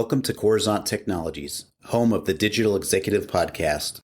Welcome to Coruzant Technologies, home of the Digital Executive Podcast.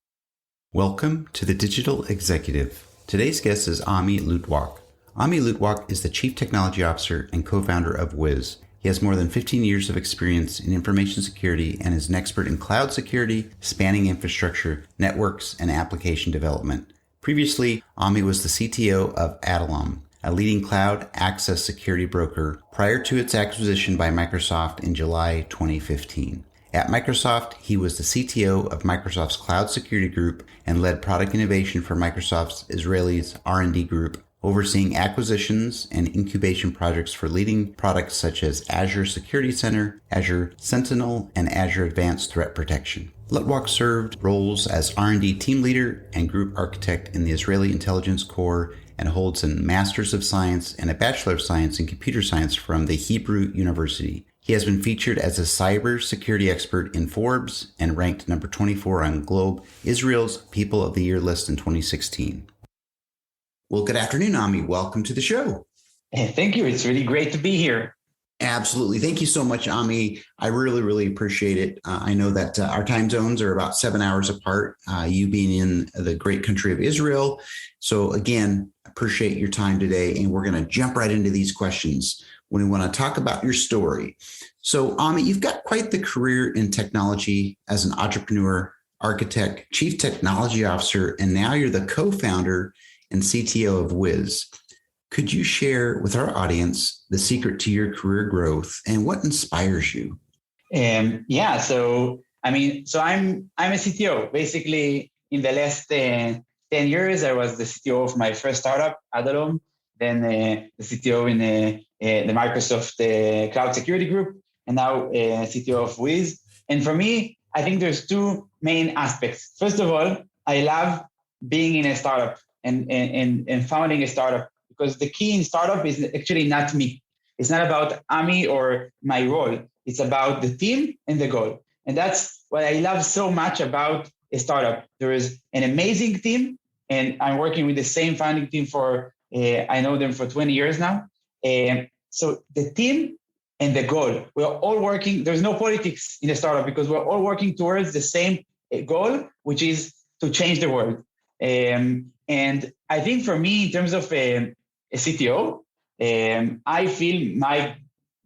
Welcome to the Digital Executive. Today's guest is Ami Luttwak. Ami Luttwak is the Chief Technology Officer and co-founder of Wiz. He has more than 15 years of experience in information security and is an expert in cloud security, spanning infrastructure, networks, and application development. Previously, Ami was the CTO of Adallom, a leading cloud access security broker prior to its acquisition by Microsoft in July 2015. At Microsoft, he was the CTO of Microsoft's Cloud Security Group and led product innovation for Microsoft's Israeli's R&D group, overseeing acquisitions and incubation projects for leading products such as Azure Security Center, Azure Sentinel, and Azure Advanced Threat Protection. Luttwak served roles as R&D team leader and group architect in the Israeli Intelligence Corps and holds a Master's of Science and a Bachelor of Science in Computer Science from the Hebrew University. He has been featured as a cybersecurity expert in Forbes and ranked number 24 on Globe, Israel's People of the Year list in 2016. Well, good afternoon, Ami. Welcome to the show. Thank you. It's really great to be here. Absolutely. Thank you so much, Ami. I really appreciate it. I know that our time zones are about 7 hours apart, you being in the great country of Israel. So again, appreciate your time today. And we're going to jump right into these questions when we want to talk about your story. So Ami, you've got quite the career in technology as an entrepreneur, architect, chief technology officer, and now you're the co-founder and CTO of Wiz. Could you share with our audience the secret to your career growth and what inspires you? I'm a CTO. Basically, in the last 10 years, I was the CTO of my first startup, Adallom, then the CTO in the Microsoft Cloud Security Group, and now CTO of Wiz. And for me, I think there's two main aspects. First of all, I love being in a startup and founding a startup, because the key in startup is actually not me. It's not about Ami or my role. It's about the team and the goal. And that's what I love so much about a startup. There is an amazing team, and I'm working with the same founding team I know them for 20 years now. So the team and the goal, we're all working. There's no politics in a startup because we're all working towards the same goal, which is to change the world. And I think for me, in terms of a CTO, I feel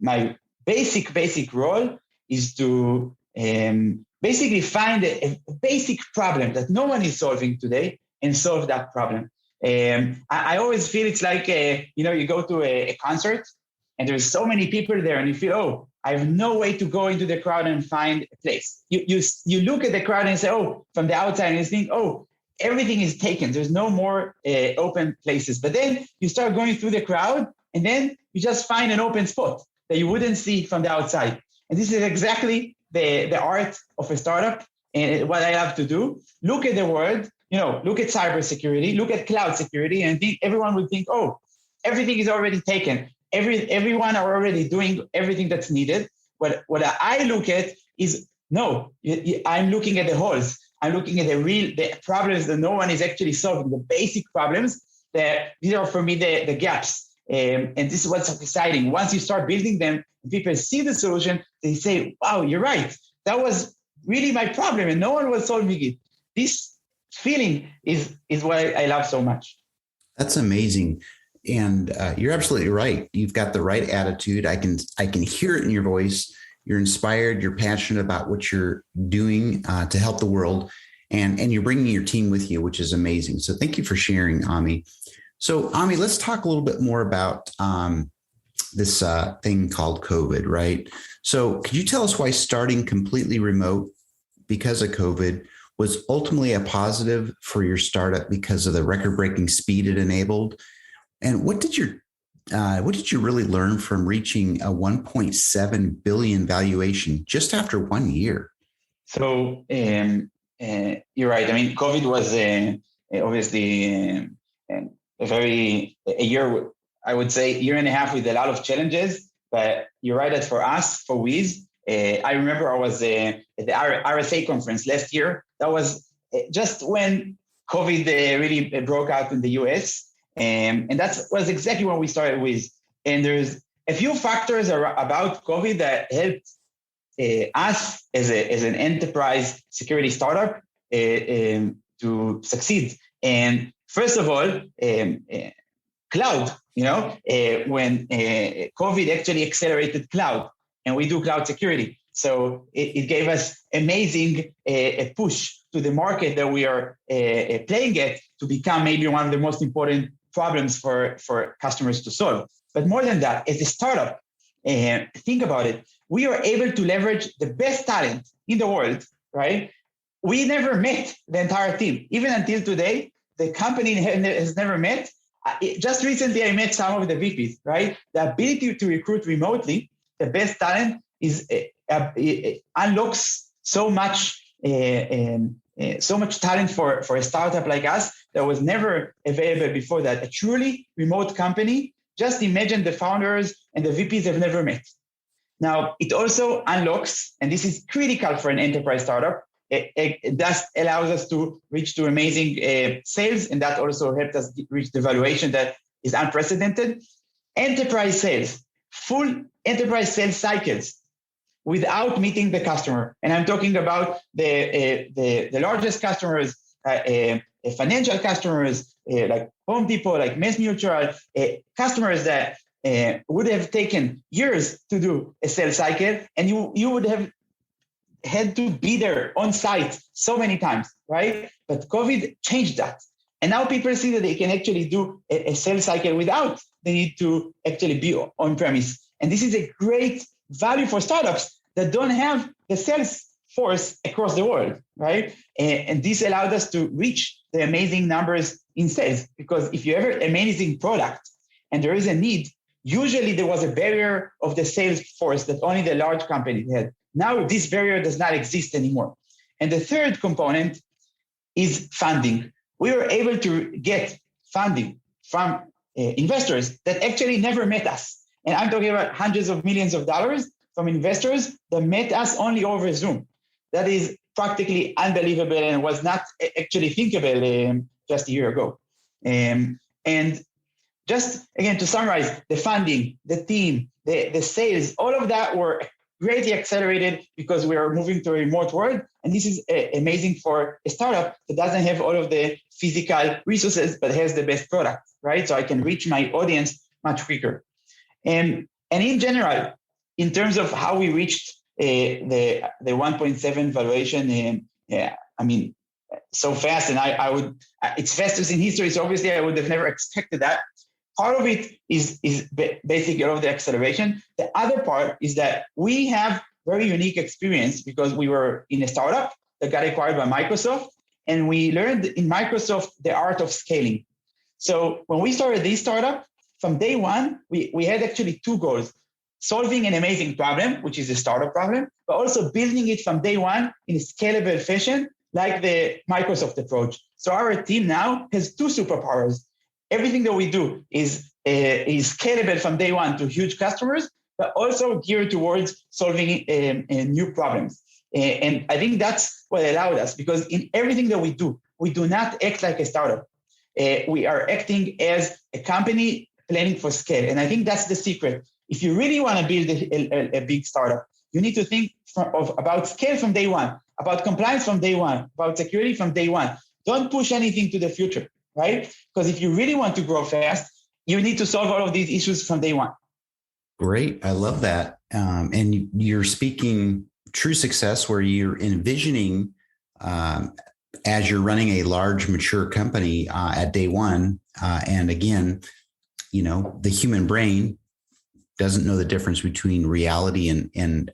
my basic role is to basically find a basic problem that no one is solving today and solve that problem. I always feel it's like, you go to a concert and there's so many people there and you feel, oh, I have no way to go into the crowd and find a place. You look at the crowd and say, oh, from the outside, and you think, oh, everything is taken. There's no more open places. But then you start going through the crowd and then you just find an open spot that you wouldn't see from the outside. And this is exactly the art of a startup and what I love to do. Look at the world, look at cybersecurity, look at cloud security, and everyone would think, oh, everything is already taken. Everyone are already doing everything that's needed. What I look at is, no, I'm looking at the holes. I'm looking at the problems that no one is actually solving, the basic problems. These are, for me, the gaps. And this is what's exciting. Once you start building them, people see the solution, they say, wow, you're right. That was really my problem and no one was solving it. This feeling is what I love so much. That's amazing. And you're absolutely right. You've got the right attitude. I can hear it in your voice. You're inspired. You're passionate about what you're doing to help the world. And you're bringing your team with you, which is amazing. So thank you for sharing, Ami. So, Ami, let's talk a little bit more about this thing called COVID, right? So could you tell us why starting completely remote because of COVID was ultimately a positive for your startup because of the record-breaking speed it enabled? And what did you really learn from reaching a 1.7 billion valuation just after 1 year? So you're right. I mean, COVID was obviously a year, I would say, year and a half with a lot of challenges. But you're right that for us, for Wiz, I remember I was at the RSA conference last year. That was just when COVID really broke out in the US. And that was exactly when we started Wiz. And there's a few factors about COVID that helped us as an enterprise security startup to succeed. And first of all, cloud, when COVID actually accelerated cloud, and we do cloud security. So it gave us amazing a push to the market that we are playing at to become maybe one of the most important problems for customers to solve. But more than that, as a startup, think about it, we are able to leverage the best talent in the world, right? We never met the entire team. Even until today, the company has never met. Just recently, I met some of the VPs, right? The ability to recruit remotely the best talent is unlocks so much talent for a startup like us that was never available before that. A truly remote company, just imagine the founders and the VPs have never met. Now, it also unlocks, and this is critical for an enterprise startup, it thus allows us to reach to amazing sales, and that also helped us reach the valuation that is unprecedented. Enterprise sales, full enterprise sales cycles without meeting the customer. And I'm talking about the largest customers, financial customers, like Home Depot, like Mass Mutual, customers that would have taken years to do a sales cycle, and you would have had to be there on site so many times, right? But COVID changed that. And now people see that they can actually do a sales cycle without the need to actually be on premise. And this is a great value for startups that don't have the sales force across the world, right? And this allowed us to reach the amazing numbers in sales, because if you have an amazing product and there is a need, usually there was a barrier of the sales force that only the large companies had. Now this barrier does not exist anymore. And the third component is funding. We were able to get funding from investors that actually never met us. And I'm talking about hundreds of millions of dollars from investors that met us only over Zoom. That is practically unbelievable and was not actually thinkable just a year ago. And just again, to summarize, the funding, the team, the sales, all of that were greatly accelerated because we are moving to a remote world. And this is amazing for a startup that doesn't have all of the physical resources, but has the best product, right? So I can reach my audience much quicker. And in general, in terms of how we reached the 1.7 valuation, so fast, and I would, it's fastest in history. So obviously I would have never expected that. Part of it is basically all of the acceleration. The other part is that we have very unique experience because we were in a startup that got acquired by Microsoft, and we learned in Microsoft the art of scaling. So when we started this startup, from day one, we had actually two goals: solving an amazing problem, which is a startup problem, but also building it from day one in a scalable fashion, like the Microsoft approach. So our team now has two superpowers. Everything that we do is scalable from day one to huge customers, but also geared towards solving new problems. And I think that's what allowed us, because in everything that we do not act like a startup. We are acting as a company planning for scale. And I think that's the secret. If you really want to build a big startup, you need to think about scale from day one, about compliance from day one, about security from day one. Don't push anything to the future, right? Because if you really want to grow fast, you need to solve all of these issues from day one. Great. I love that. And you're speaking true success where you're envisioning as you're running a large, mature company at day one. And again, the human brain doesn't know the difference between reality and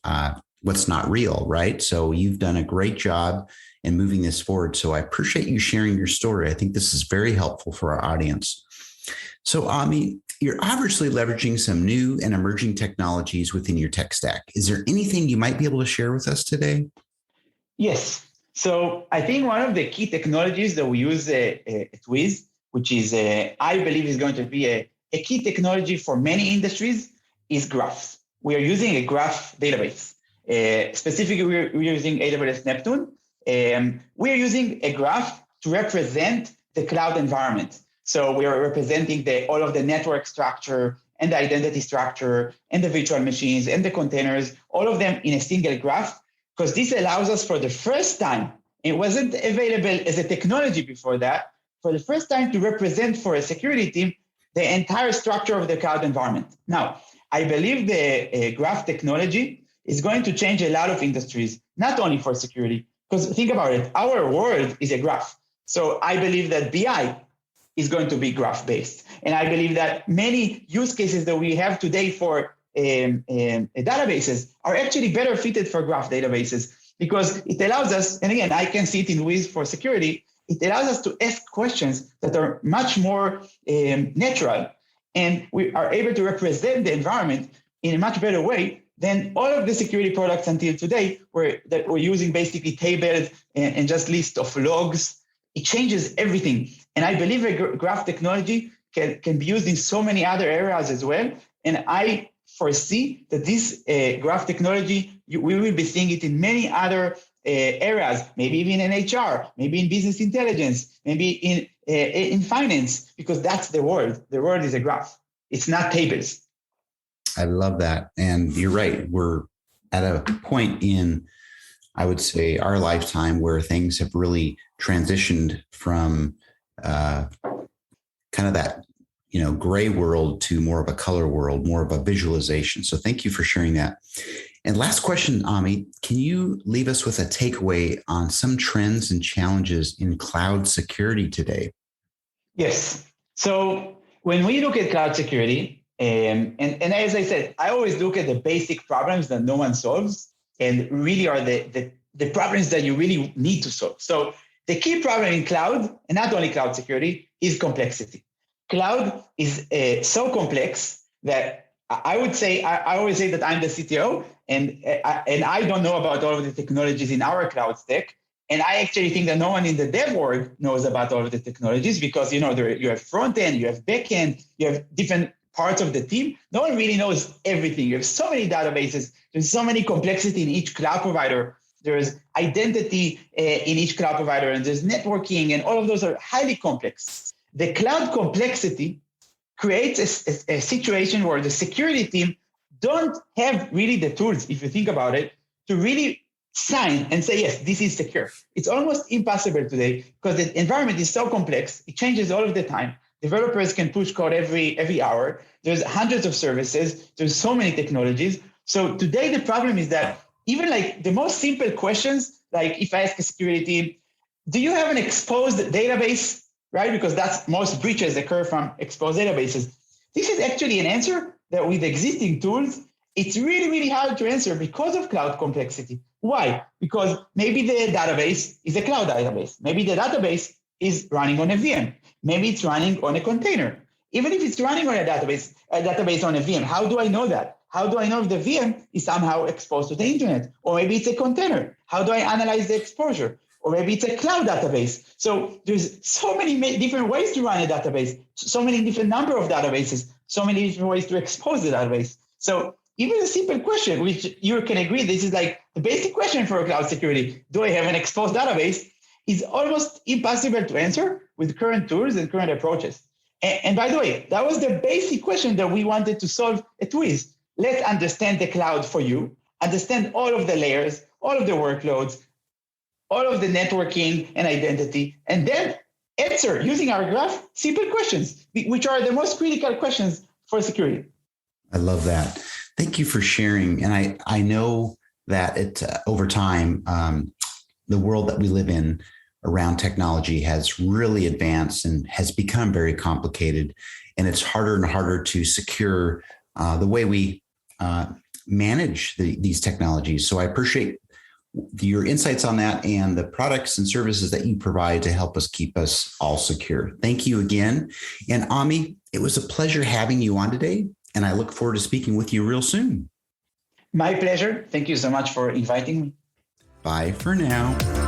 what's not real, right? So you've done a great job in moving this forward. So I appreciate you sharing your story. I think this is very helpful for our audience. So Ami, you're obviously leveraging some new and emerging technologies within your tech stack. Is there anything you might be able to share with us today? Yes. So I think one of the key technologies that we use at Wiz, which is, I believe is going to be a key technology for many industries, is graphs. We are using a graph database. Specifically, we're using AWS Neptune. We are using a graph to represent the cloud environment. So we are representing all of the network structure and the identity structure and the virtual machines and the containers, all of them in a single graph, because this allows us for the first time, it wasn't available as a technology before that, for the first time to represent for a security team the entire structure of the cloud environment. Now, I believe the graph technology is going to change a lot of industries, not only for security, because think about it, our world is a graph. So I believe that BI is going to be graph-based. And I believe that many use cases that we have today for databases are actually better fitted for graph databases because it allows us, and again, I can see it in Wiz for security, it allows us to ask questions that are much more natural, and we are able to represent the environment in a much better way than all of the security products until today, where that we're using basically tables and just list of logs. It changes everything. And I believe a graph technology can be used in so many other areas as well. And I foresee that this graph technology, we will be seeing it in many other areas, maybe even in HR, maybe in business intelligence, maybe in finance, because that's the world. The world is a graph. It's not tables. I love that. And you're right. We're at a point in, I would say, our lifetime where things have really transitioned from kind of that, gray world to more of a color world, more of a visualization. So thank you for sharing that. And last question, Ami, can you leave us with a takeaway on some trends and challenges in cloud security today? Yes. So when we look at cloud security, and as I said, I always look at the basic problems that no one solves and really are the problems that you really need to solve. So the key problem in cloud, and not only cloud security, is complexity. Cloud is so complex that I would say, I always say that I'm the CTO and I don't know about all of the technologies in our cloud stack. And I actually think that no one in the dev world knows about all of the technologies because, you have front end, you have back end, you have different parts of the team. No one really knows everything. You have so many databases. There's so many complexity in each cloud provider. There's identity in each cloud provider, and there's networking, and all of those are highly complex. The cloud complexity creates a situation where the security team don't have really the tools, if you think about it, to really sign and say, yes, this is secure. It's almost impossible today because the environment is so complex. It changes all of the time. Developers can push code every hour. There's hundreds of services. There's so many technologies. So today the problem is that even like the most simple questions, like if I ask a security team, do you have an exposed database, right? Because that's most breaches occur from exposed databases. This is actually an answer that with existing tools, it's really, really hard to answer because of cloud complexity. Why? Because maybe the database is a cloud database. Maybe the database is running on a VM. Maybe it's running on a container. Even if it's running on a database on a VM, how do I know that? How do I know if the VM is somehow exposed to the internet? Or maybe it's a container. How do I analyze the exposure? Or maybe it's a cloud database. So there's so many different ways to run a database, so many different number of databases, so many different ways to expose the database. So even a simple question, which you can agree, this is like the basic question for cloud security. Do I have an exposed database? Is almost impossible to answer with current tools and current approaches. And by the way, that was the basic question that we wanted to solve at Wiz. Let's understand the cloud for you, understand all of the layers, all of the workloads, all of the networking and identity, and then answer using our graph simple questions, which are the most critical questions for security. I love that. Thank you for sharing. And I know that over time, the world that we live in around technology has really advanced and has become very complicated. And it's harder and harder to secure the way we manage these technologies. So I appreciate your insights on that and the products and services that you provide to help us keep us all secure. Thank you again. And Ami, it was a pleasure having you on today. And I look forward to speaking with you real soon. My pleasure. Thank you so much for inviting me. Bye for now.